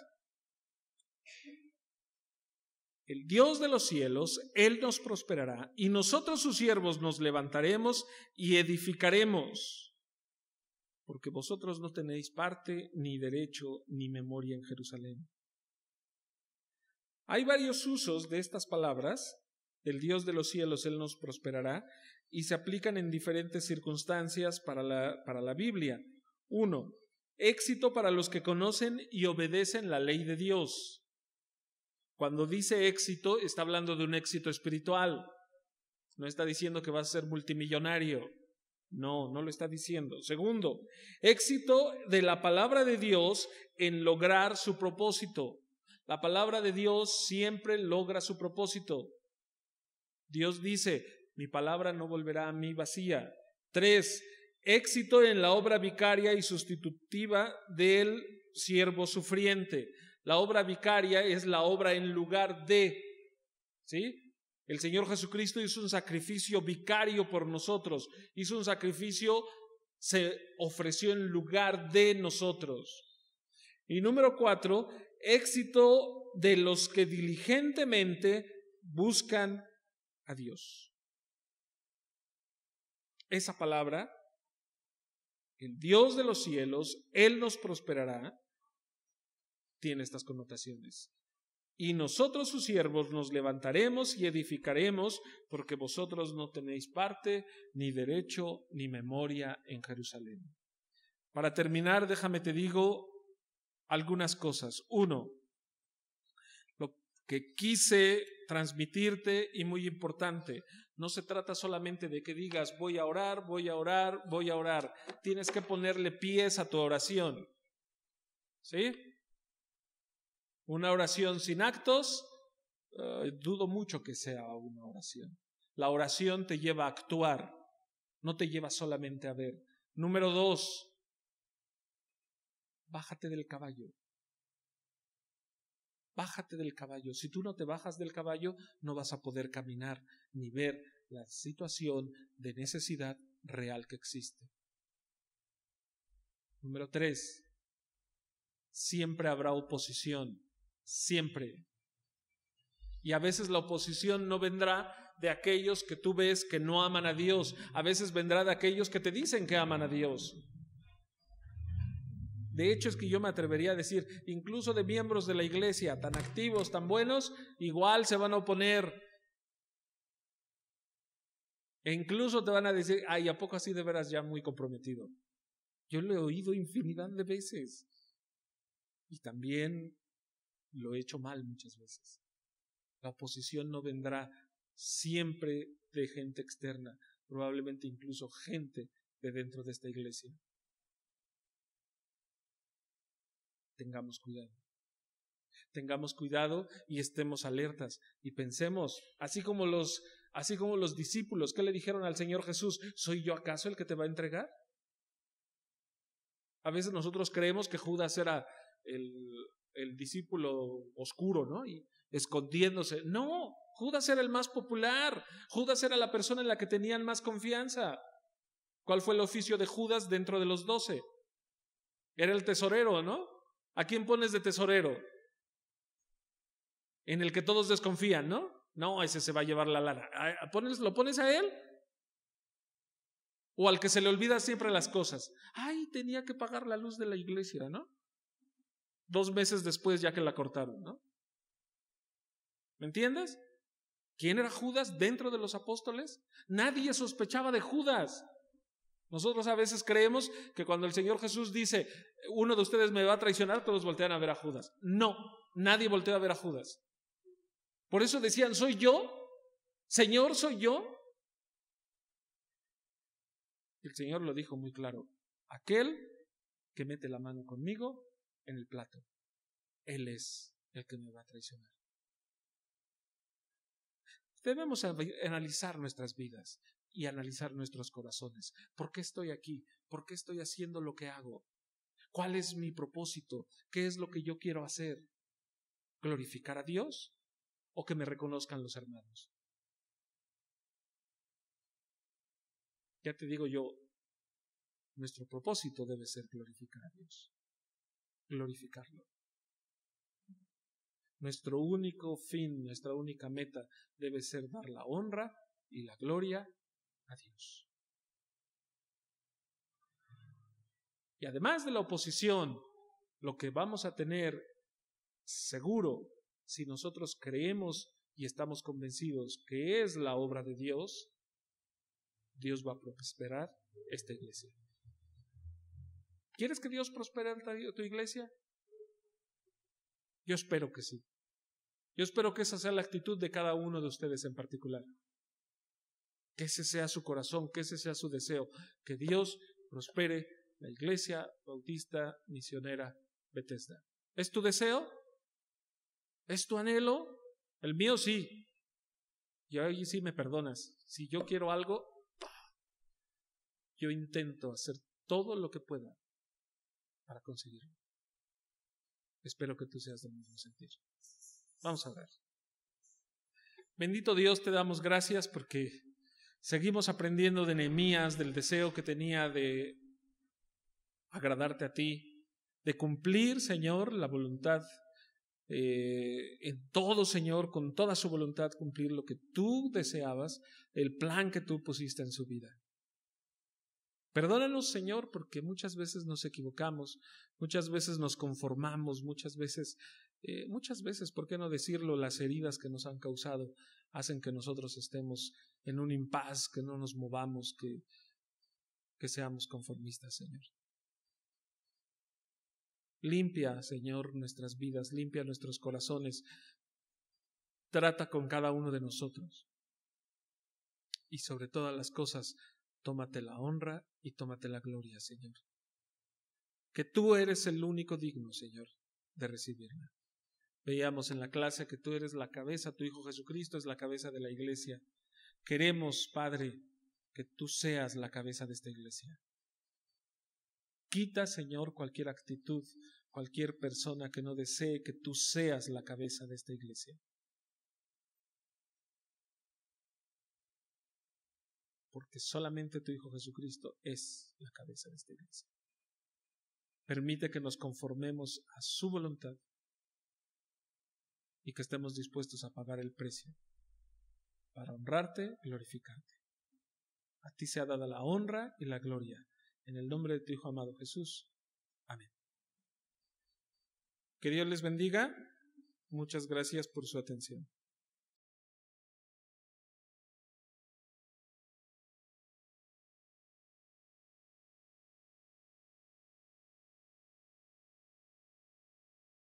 El Dios de los cielos, Él nos prosperará y nosotros sus siervos nos levantaremos y edificaremos, porque vosotros no tenéis parte, ni derecho, ni memoria en Jerusalén. Hay varios usos de estas palabras, el Dios de los cielos, Él nos prosperará, y se aplican en diferentes circunstancias para la Biblia. 1. Éxito para los que conocen y obedecen la ley de Dios. Cuando dice éxito, está hablando de un éxito espiritual. No está diciendo que vas a ser multimillonario. No lo está diciendo. 2. Éxito de la palabra de Dios en lograr su propósito. La palabra de Dios siempre logra su propósito. Dios dice, mi palabra no volverá a mí vacía. 3. Éxito en la obra vicaria y sustitutiva del siervo sufriente. La obra vicaria es la obra en lugar de, ¿sí? El Señor Jesucristo hizo un sacrificio vicario por nosotros. Hizo un sacrificio, se ofreció en lugar de nosotros. Y número 4, éxito de los que diligentemente buscan a Dios. Esa palabra, el Dios de los cielos, Él nos prosperará, tiene estas connotaciones. Y nosotros sus siervos nos levantaremos y edificaremos, porque vosotros no tenéis parte, ni derecho, ni memoria en Jerusalén. Para terminar, déjame te digo algunas cosas. 1, lo que quise transmitirte y muy importante, no se trata solamente de que digas voy a orar. Tienes que ponerle pies a tu oración. ¿Sí? Una oración sin actos, dudo mucho que sea una oración. La oración te lleva a actuar, no te lleva solamente a ver. Número 2, bájate del caballo. Bájate del caballo. Si tú no te bajas del caballo, no vas a poder caminar ni ver la situación de necesidad real que existe. Número 3, siempre habrá oposición. Siempre. Y a veces la oposición no vendrá de aquellos que tú ves que no aman a Dios. A veces vendrá de aquellos que te dicen que aman a Dios. De hecho, es que yo me atrevería a decir, incluso de miembros de la iglesia tan activos, tan buenos, igual se van a oponer. E incluso te van a decir, ¿a poco así de veras ya muy comprometido? Yo lo he oído infinidad de veces. Y también lo he hecho mal muchas veces. La oposición no vendrá siempre de gente externa, probablemente incluso gente de dentro de esta iglesia. Tengamos cuidado. tengamos cuidado y estemos alertas y pensemos, así como los discípulos que le dijeron al Señor Jesús, ¿soy yo acaso el que te va a entregar? A veces nosotros creemos que Judas era el discípulo oscuro, ¿no? Y escondiéndose. No, Judas era el más popular. Judas era la persona en la que tenían más confianza. ¿Cuál fue el oficio de Judas dentro de los 12? Era el tesorero, ¿no? ¿A quién pones de tesorero? En el que todos desconfían, ¿no? No, ese se va a llevar la lana. ¿Lo pones a él? O al que se le olvida siempre las cosas. Ay, tenía que pagar la luz de la iglesia, ¿no? 2 meses después ya que la cortaron, ¿no? ¿Me entiendes? ¿Quién era Judas dentro de los apóstoles? Nadie sospechaba de Judas. Nosotros a veces creemos que cuando el Señor Jesús dice, uno de ustedes me va a traicionar, todos voltean a ver a Judas. No, nadie volteó a ver a Judas. Por eso decían, ¿soy yo? Señor, ¿soy yo? El Señor lo dijo muy claro, aquel que mete la mano conmigo en el plato, Él es el que me va a traicionar. Debemos analizar nuestras vidas y analizar nuestros corazones. ¿Por qué estoy aquí? ¿Por qué estoy haciendo lo que hago? ¿Cuál es mi propósito? ¿Qué es lo que yo quiero hacer? ¿Glorificar a Dios o que me reconozcan los hermanos? Ya te digo yo, nuestro propósito debe ser glorificar a Dios, glorificarlo. Nuestro único fin, nuestra única meta debe ser dar la honra y la gloria a Dios. Y además de la oposición, lo que vamos a tener seguro, si nosotros creemos y estamos convencidos que es la obra de Dios, Dios va a prosperar esta iglesia. ¿Quieres que Dios prospere tu iglesia? Yo espero que sí. Yo espero que esa sea la actitud de cada uno de ustedes en particular. Que ese sea su corazón, que ese sea su deseo, que Dios prospere la Iglesia Bautista Misionera Bethesda. ¿Es tu deseo? ¿Es tu anhelo? El mío sí. Y ahí sí me perdonas. Si yo quiero algo, yo intento hacer todo lo que pueda para conseguirlo. Espero que tú seas del mismo sentir. Vamos a ver. Bendito Dios, te damos gracias porque seguimos aprendiendo de Nehemías, del deseo que tenía de agradarte a ti, de cumplir, Señor, la voluntad en todo, Señor, con toda su voluntad, cumplir lo que tú deseabas, el plan que tú pusiste en su vida. Perdónanos, Señor, porque muchas veces nos equivocamos, muchas veces nos conformamos, muchas veces, ¿por qué no decirlo? Las heridas que nos han causado hacen que nosotros estemos en un impas, que no nos movamos, que seamos conformistas, Señor. Limpia, Señor, nuestras vidas, limpia nuestros corazones, trata con cada uno de nosotros. Y sobre todas las cosas, tómate la honra y tómate la gloria, Señor. Que tú eres el único digno, Señor, de recibirla. Veíamos en la clase que tú eres la cabeza, tu Hijo Jesucristo es la cabeza de la iglesia. Queremos, Padre, que tú seas la cabeza de esta iglesia. Quita, Señor, cualquier actitud, cualquier persona que no desee que tú seas la cabeza de esta iglesia. Porque solamente tu Hijo Jesucristo es la cabeza de esta iglesia. Permite que nos conformemos a su voluntad y que estemos dispuestos a pagar el precio para honrarte y glorificarte. A ti sea dada la honra y la gloria. En el nombre de tu Hijo amado Jesús. Amén. Que Dios les bendiga. Muchas gracias por su atención.